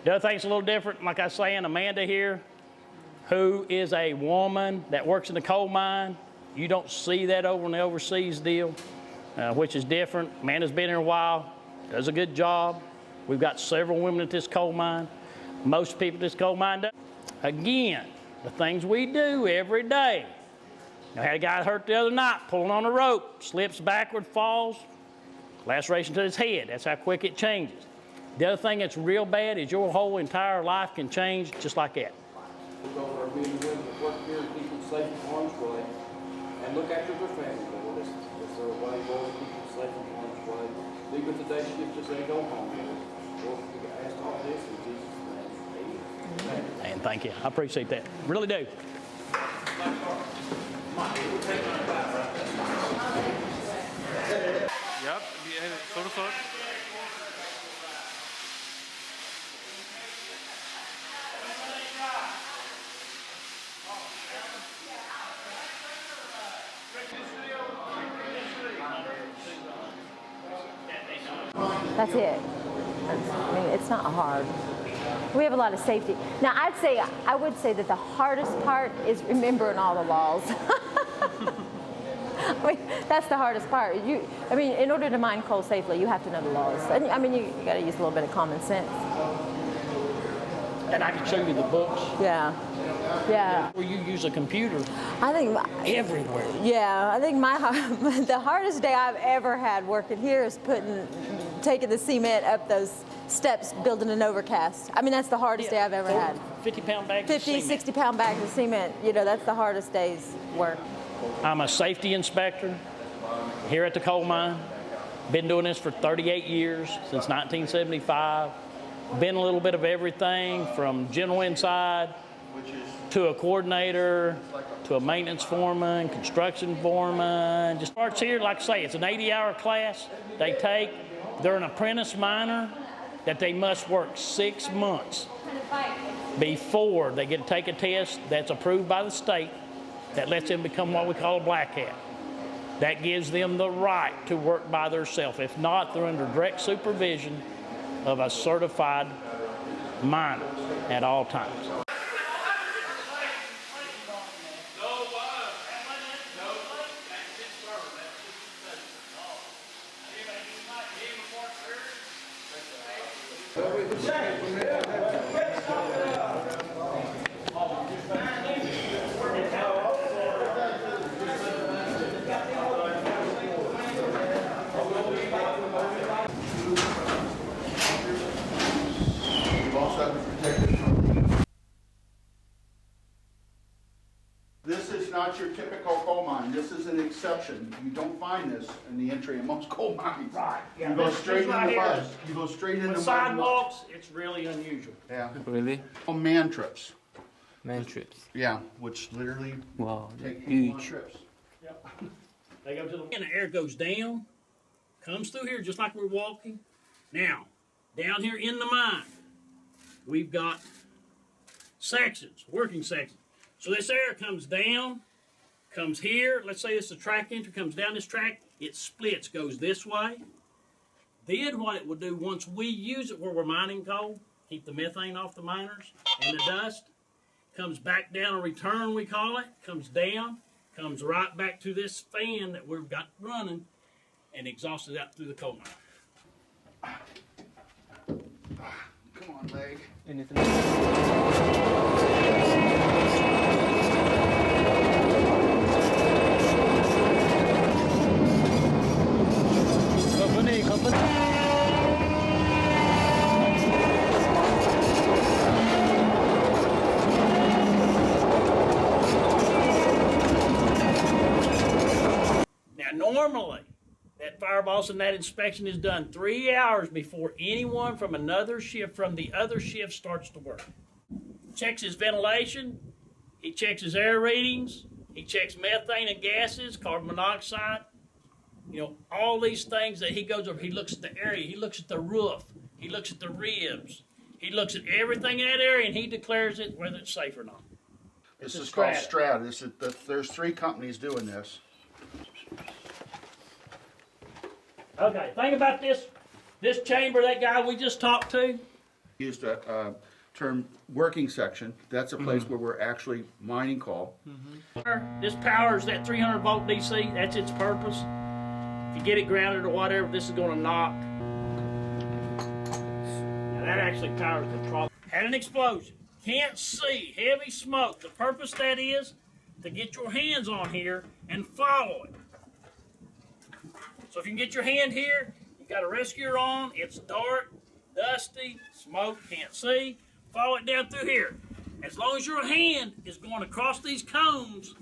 The other thing's a little different, like I was saying, Amanda here, who is a woman that works in the coal mine. You don't see that over in the overseas deal, which is different. Amanda's been here a while, does a good job. We've got several women at this coal mine. Most people at this coal mine do. Again, the things we do every day. I had a guy hurt the other night pulling on a rope, slips backward, falls, laceration to his head. That's how quick it changes. The other thing that's real bad is your whole entire life can change just like that. We'll go for our men and women that work here and keep them safe in harm's way and look after their family. That's their way, Lord, keep them safe in harm's way. Leave with the day shift as they go home. Lord, we ask all this in Jesus' name. Amen. And thank you. I appreciate that. Really do. Ja, soru sor. That's it. I mean, it's not hard. We have a lot of safety. Now, I would say that the hardest part is remembering all the laws. I mean, that's the hardest part. I mean, in order to mine coal safely, you have to know the laws. And, I mean, you got to use a little bit of common sense. And I can show you the books. Yeah. Yeah. Where you use a computer I think everywhere. Yeah, I think the hardest day I've ever had working here is taking the cement up those steps, building an overcast. I mean, that's the hardest day I've ever had. 50-pound bags 50, of cement. 60-pound bags of cement. You know, that's the hardest day's work. I'm a safety inspector here at the coal mine. Been doing this for 38 years, since 1975. Been a little bit of everything from general inside to a coordinator, to a maintenance foreman, construction foreman. Just starts here, like I say, it's an 80-hour class they take. They're an apprentice miner that they must work 6 months before they get to take a test that's approved by the state that lets them become what we call a black hat. That gives them the right to work by themselves. If not, they're under direct supervision of a certified miner at all times. This is not your typical coal mine. This is an exception. You don't find this in the entry of most coal mines. Right. Yeah, You go this straight right into here. mud. You go straight into With mud. sidewalks, it's really unusual. Yeah. Really? Man trips. Man trips. Yeah, which literally Wow, take people on huge. trips. Yep. They go to the and the air goes down, comes through here just like we're walking. Now, down here in the mine, we've got sections, working sections. So this air comes down, comes here. Let's say this is a track entry, comes down this track. It splits, goes this way. Then what it will do once we use it where we're mining coal, keep the methane off the miners and the dust, comes back down a return, we call it, comes down, comes right back to this fan that we've got running and exhausts it out through the coal mine. Come on, leg. Now, normally, that fireboss and that inspection is done 3 hours before anyone from another shift from the other shift starts to work. Checks his ventilation, he checks his air readings, he checks methane and gases, carbon monoxide, you know, all these things that he goes over. He looks at the area, he looks at the roof, he looks at the ribs, he looks at everything in that area and he declares it whether it's safe or not. This It's is a called strata. strata. There's 3 companies doing this. Okay, think about this chamber, that guy we just talked to. used a term working section. That's a place where we're actually mining coal. This powers that 300 volt DC. That's its purpose. If you get it grounded or whatever, this is going to knock. Now that actually powers the trolley. Had an explosion. Can't see. Heavy smoke. The purpose that is to get your hands on here and follow it. So if you can get your hand here, you got a rescuer on. It's dark, dusty, smoke, can't see. Follow it down through here. As long as your hand is going across these cones,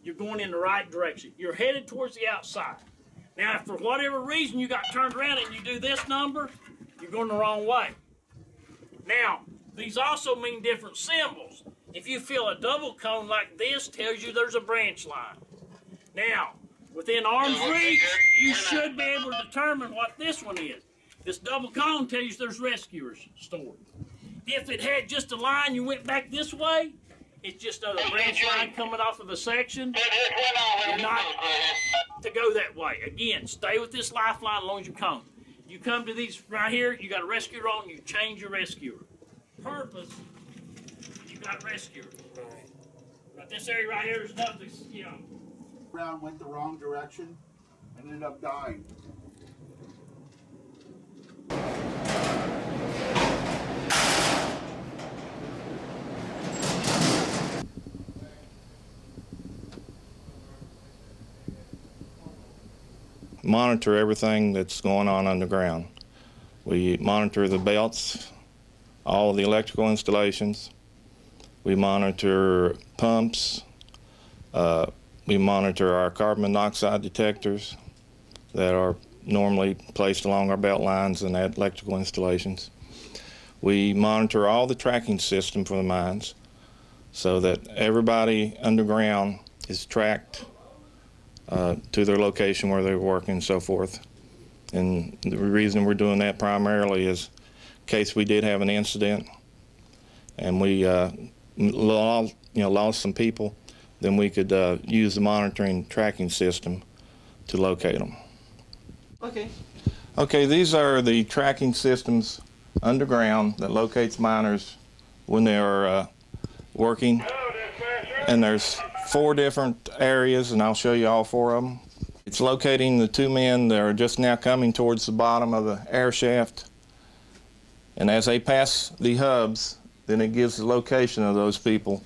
you're going in the right direction. You're headed towards the outside. Now, if for whatever reason you got turned around and you do this number, you're going the wrong way. Now, these also mean different symbols. If you feel a double cone like this, tells you there's a branch line. Now, within arm's reach, you should be able to determine what this one is. This double cone tells you there's rescuers stored. If it had just a line, you went back this way, it's just a branch line coming off of a section. You're not to go that way. Again, stay with this lifeline as long as you come. You come to these right here, you got a rescuer on, you change your rescuer. Purpose, you got a rescuer. Right, this area right here, there's nothing, you know. Brown went the wrong direction and ended up dying. Monitor everything that's going on underground. We monitor the belts, all the electrical installations. We monitor pumps. We monitor our carbon monoxide detectors that are normally placed along our belt lines and at electrical installations. We monitor all the tracking system for the mines so that everybody underground is tracked to their location where they're working and so forth. And the reason we're doing that primarily is in case we did have an incident and we lost some people, then we could use the monitoring tracking system to locate them. Okay. Okay, these are the tracking systems underground that locates miners when they are working. And there's 4 different areas, and I'll show you all 4 of them. It's locating the 2 men that are just now coming towards the bottom of the air shaft. And as they pass the hubs, then it gives the location of those people